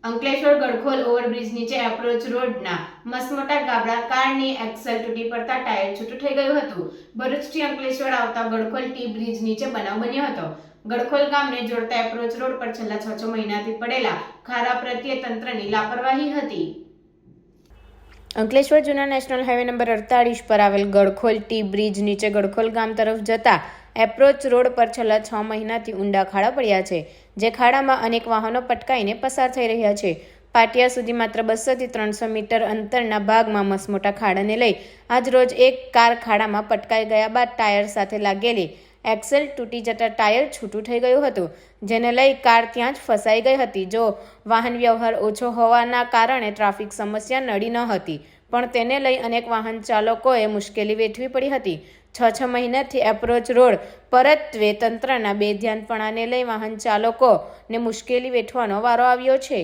Ankleshwar Gadkhol overbridge નીચે approach રોડના મસમોટા ગાબડા કારની એક્સેલ તૂટી પડતા ટાયર છૂટું થઈ ગયું હતું। ભરૂચથી અંકલેશ્વર આવતા ગડખોલ ટી બ્રિજ નીચે બનાવ બન્યો હતો। ગડખોલ ગામને જોડતા એપ્રોચ રોડ પર છેલ્લા 6 મહિનાથી પડેલા ખાડા પ્રત્યે તંત્રની લાપરવાહી હતી। અંકલેશ્વર જૂના નેશનલ હાઈવે નંબર 48 પર આવેલ ગડખોલ ટી બ્રિજ નીચે ગડખોલ ગામ તરફ જતા એપ્રોચ રોડ પર છેલ્લા 6 મહિનાથી ઊંડા ખાડા પડ્યા છે, જે ખાડામાં અનેક વાહનો પટકાઈને પસાર થઈ રહ્યા છે। પાટિયા સુધી માત્ર 200 થી 300 મીટર અંતરના ભાગમાં મસમોટા ખાડાને લઈ આજરોજ એક કાર ખાડામાં પટકાઈ ગયા બાદ ટાયર સાથે લાગેલી એક્સેલ તૂટી જતા ટાયર છૂટું થઈ ગયું હતું, જેને લઈ કાર ત્યાં જ ફસાઈ ગઈ હતી। જો વાહન વ્યવહાર ઓછો હોવાના કારણે ટ્રાફિક સમસ્યા નડી ન હતી, પણ તેને લઈ અનેક વાહન ચાલકોએ મુશ્કેલી વેઠવી પડી હતી। 6 મહિનાથી એપ્રોચ રોડ પરત્વે તંત્રના બેધ્યાનપણાને લઈ વાહન ચાલકોને મુશ્કેલી વેઠવાનો વારો આવ્યો છે।